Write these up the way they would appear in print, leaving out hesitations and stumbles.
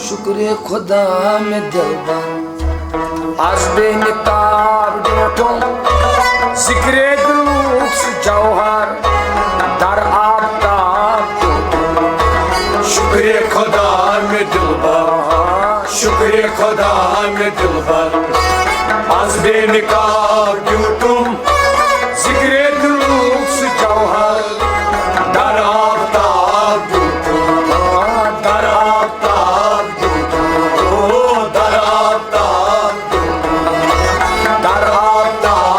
शुक्र खुदा में दिलबर आज बेनिकाब जोटों जिक्रे दुरूद जौहर दर आफ्ताब शुक्र खुदा में दिलबर शुक्र खुदा में दिलबर आज बेनिकाब जोटों जिक्रे दुरूद जौहर दर आफ्ताब दर आफ्ताब दर आफ्ताब दर आफ्ताब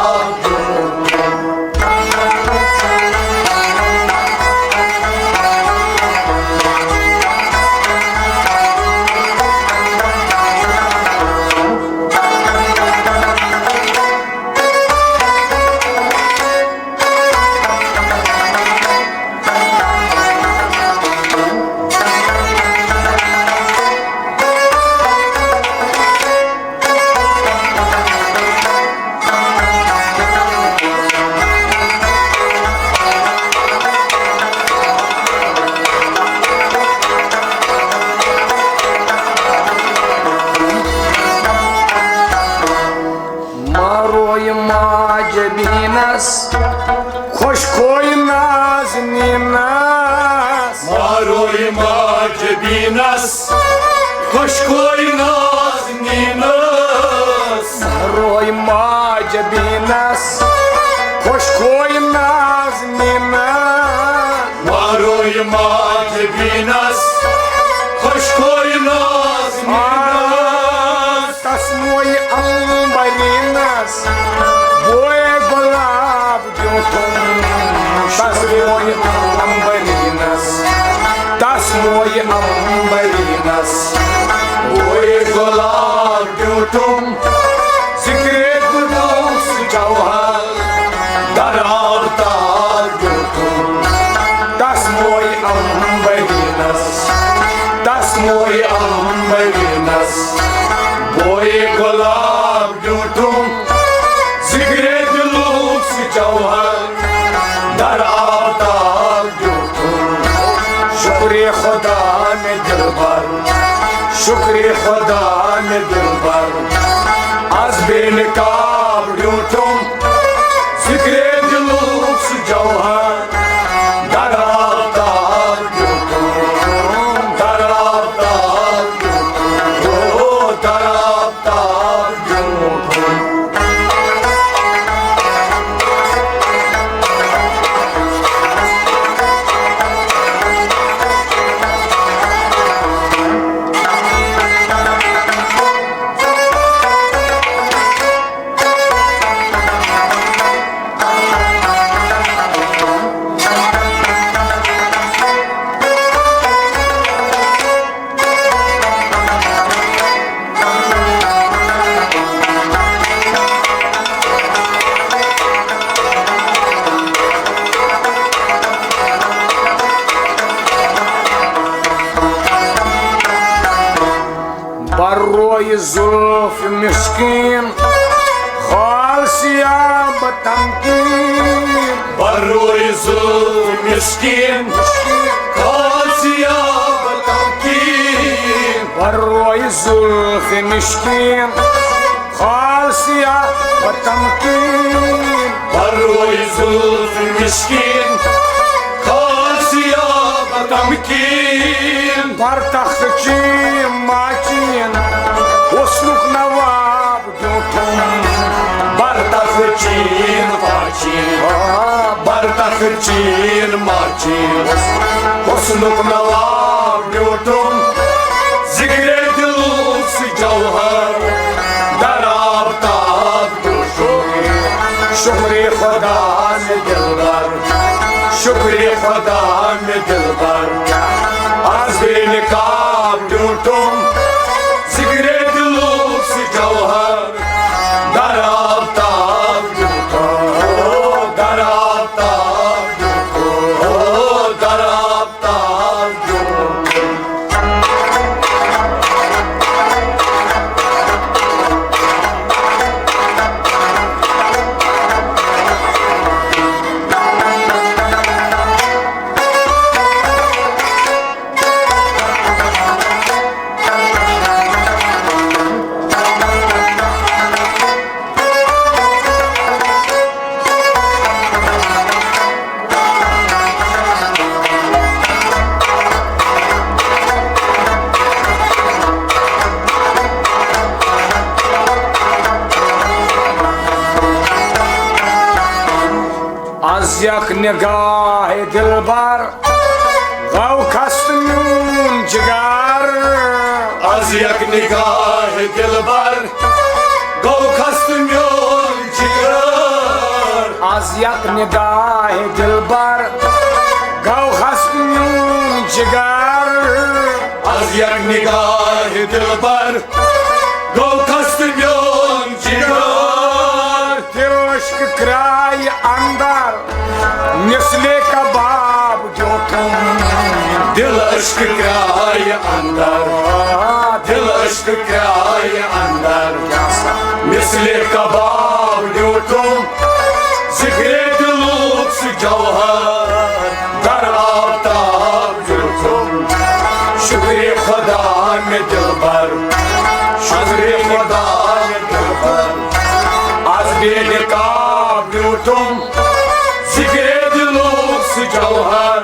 माजबीनस खुश कोई नाज़नीनस मारोय माजबीनस खुश कोई नाज़नीनस मारोय माजबीनस खुश कोई नाज़नीनस मारोय माजबीनस खुश कोई नाज़नीनस तस्मोय अंबरीनस बोए गुलाब जो तुम तस्मोय अंबरीनस तस्मोय अंबरीनस बोए गुलाब जो तुम जिक्रे दुरूद जौहर दर आफ्ताब जो तुम तस्मोय अंबरीनस तस्मोय अंबरीनस बोए गुलाब जो तुम जिक्रे दुरूद जौहर दर आफ्ताब जो तुम शुक्र खुदा में दिलबर शुक्र खुदा में दिलबर आज बेनकाब जो तुम जिक्रे दुरूद जौहर दर आफ्ताब जो तुम दर आफ्ताब जो तुम दर आफ्ताब जो तुम बर्रोय जुल्फ मिस्कीन खाल सियाब तमकीन बर्रोय जुल्फ मिस्कीन खाल सियाब तमकीन बर्रोय जुल्फ मिस्कीन खाल सियाब तमकीन बर्रोय जुल्फ मिस्कीन खाल सियाब तमकीन बर तख्त ची माचीन हुस्नुक नवाब जो तुम बर तख्त चीन माचीन बर तख्त चीन माचीन हुस्नुक नवाब जो तुम जिक्रे दुरूद जौहर दर आफ्ताब जो तुम शुक्र खुदा में दिलबर शुक्र खुदा में दिलबर आज बेनकाब जो तुम जिक्रे दुरूद जौहर दर आफ्ताब जो तुम दर आफ्ताब जो तुम दर आफ्ताब जो तुम निगाह दिलबर गौ खस्त न्यून जिगर आज यक निगाह दिलबर गौ खस्त न्यून जिगर आज यक निगाह दिलबर गौ खस्त न्यून जिगर आज यक निगाह दिलबर गौ खस्त न्यून जिगर तिरोश्क क्राय अंदर मिसले कबाब जो तुम दिल अश्क क्राय अंदर दिल अश्क क्राय अंदर मिसले कबाब जो तुम जिगरे दिलों से जौहर दर आफ्ताब जो तुम शुक्र खुदा में दिलबर शुक्र खुदा में दिलबर आज बेनकाब जो तुम जिगरे दिलों से जौहर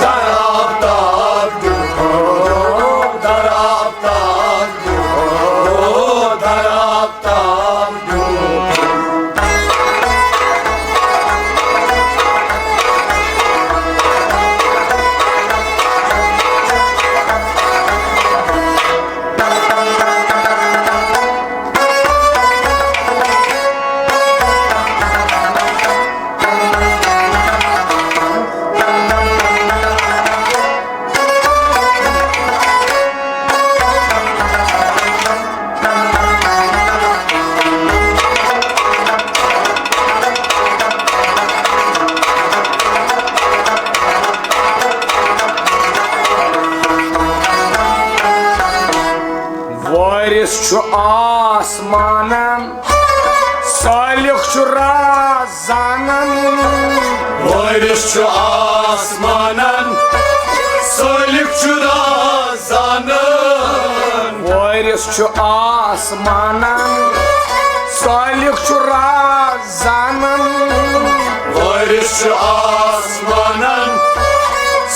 दर आफ्ताब जो तुम दर आफ्ताब जो तुम दर आफ्ताब जो वारिस छु आसमानन सालिक छु राजानन वारिस छु आसमानन सालिक छु राजानन वारिस छु आसमानन सालिक छु राजानन वारिस छु आसमानन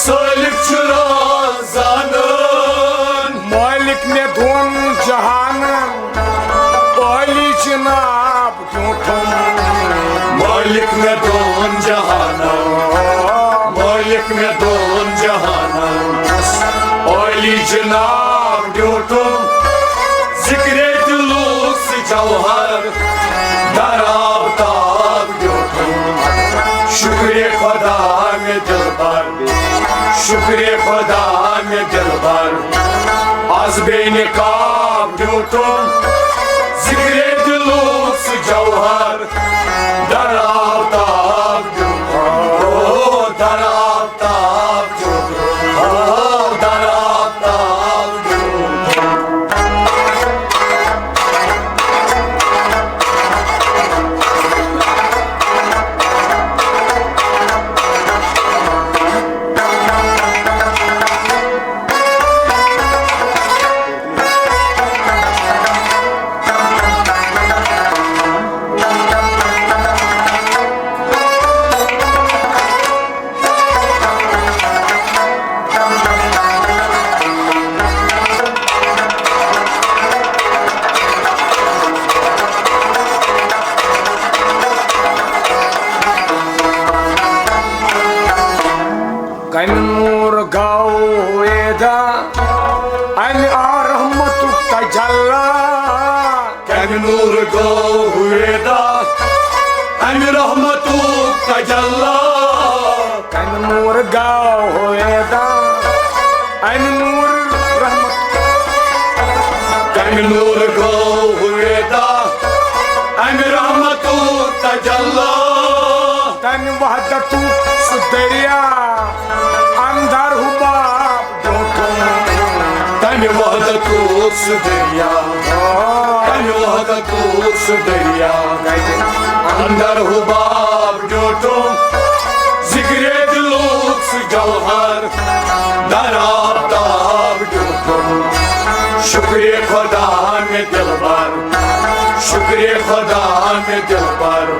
सालिक छु राजानन मालिक ने दोन जहानन ओली जनाब क्यों तुम मालिक में दोन जहाना मालिक में दोन जहाना ओली जनाब जो तुम जिक्रे दिलों से जौहर दर आफ्ताब जो तुम शुक्र खुदा में दिलबर शुक्र खुदा में दिलबर आज बेनकाब जो तुम जिक्रे दिलों से जौहर दर आफ्ताब जो तुम दर आफ्ताब जो तुम दर आफ्ताब जो कनूर गावेदा अन रहमत तजल्ला कनूर गो हुएदा अन रहमतु तजल्ला कनूर गावेदा अन नूर रहमत कनूर गो हुएदा अन रहमतु तजल्ला तन वहदतु सुदरिया अंदर हुबाब जो तुम तन वहदतु सुदरिया तन वहदतु सुदरिया अंदर हुबाब जो तुम जिक्रे दिलों से जौहर दर आफ्ताब जो तुम शुक्र खुदा में दिलबर शुक्र खुदा में दिलबर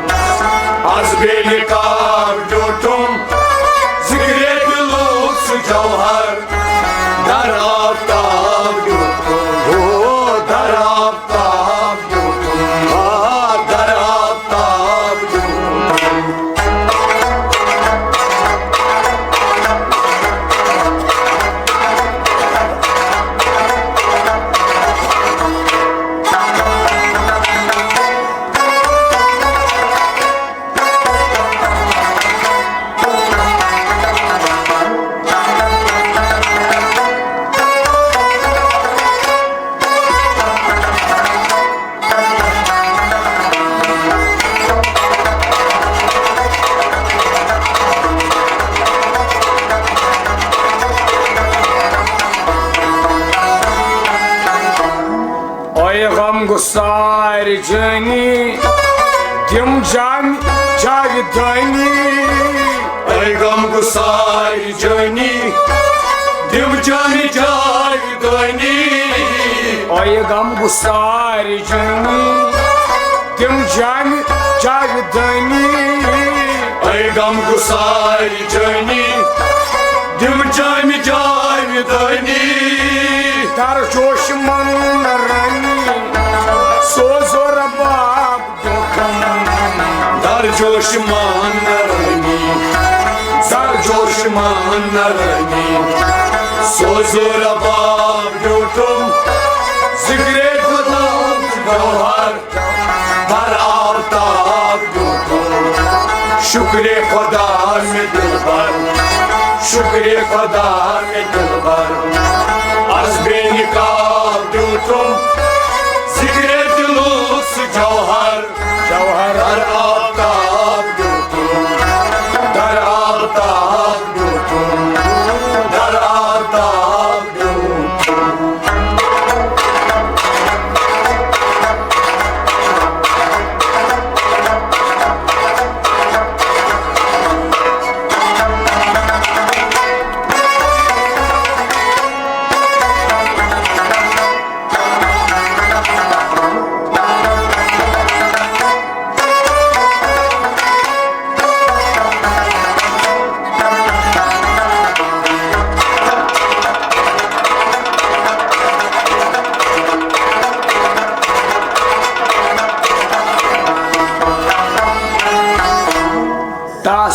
आज बेनकाब जो तुम जिक्रे दिलों से जौहर दर आफ्ताब जो तुम दर आफ्ताब जो तुम दर आफ्ताब जो तुम गम गुसार जानी दिम जान जागदानी ऐ गम गुसार जानी दिम जान जागदानी ऐ गम गुसार जानी दिम जान जागदानी ऐ गम गुसार जानी दिम जान जागदानी दर जोश मन रानी सोजो रबाब दर जोश मान रानी दर जोश मान रानी सोजो रबाब जो तुम जिक्रे खुदा गौहर दर आफ्ताब जो तुम शुक्र खुदा में दिलबर शुक्र खुदा में दिलबर अज़बे निकाब जो तुम जिक्रे दिलुस जौहर जौहर दर आफ्ताब जो तुम दर आफ्ताब जो तुम दर आफ्ताब जो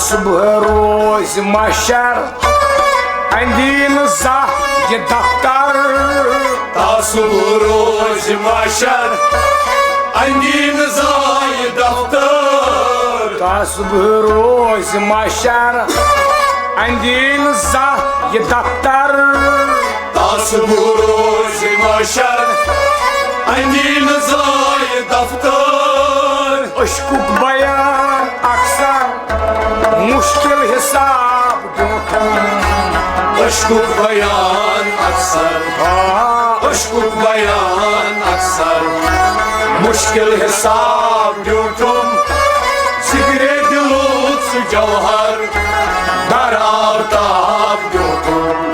सुबह रोज मशर अंदीन जा ये दफ्तर तासुब रोज माशर अंदीन जाय दफ्तर सुबह रोज मशर अंदीन जा ये दफ्तर तासुब रोज माशर अंदीन जाय दफ्तर अश्कुक बयान अक्सर मुश्किल हिसाब अश्कुक बयान अक्सर अश्कुक बयान अक्सर मुश्किल हिसाब जो तुम जिक्रे दिलुस जौहर दर आफ्ताब जो तुम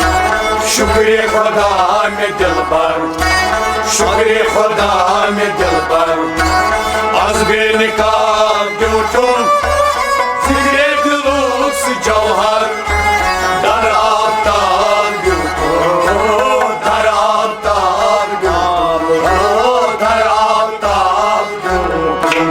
शुक्र खुदा में दिलबर शुक्र खुदा में दिलबर अज़बे निकाब जो तुम जिक्रे दिलुस जौहर दर आफ्ताब जो तुम दर आफ्ताब जो दर आफ्ताब जो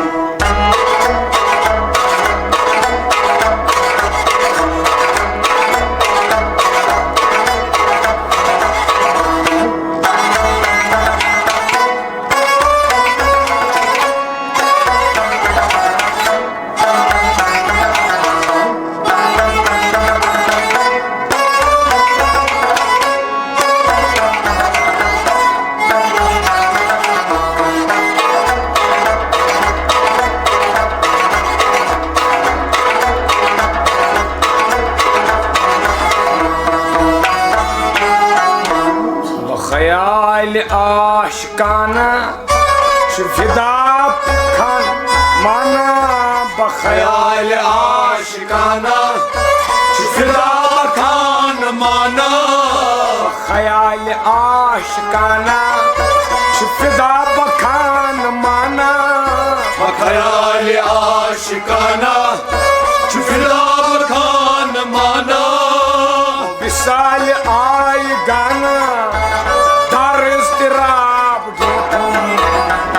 ख्याल आशिकाना फिदा खान माना बख्याल ख्याल आशिकाना फिदा खान माना ख्याल आशिकाना फिदा बखान माना ख्याल आशिकाना फिदा खान माना विशाल आय गाना दर इज़्तिराब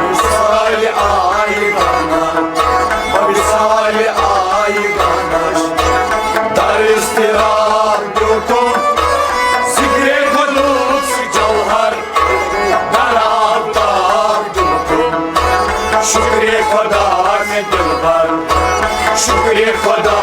विशाल आय गाना विशाल आय गाना दर इज़्तिराब जो तुम जिक्रे दिलुस जौहर दर आफ्ताब जो तुम शुक्र खुदा में दिलबर शुक्र खुदा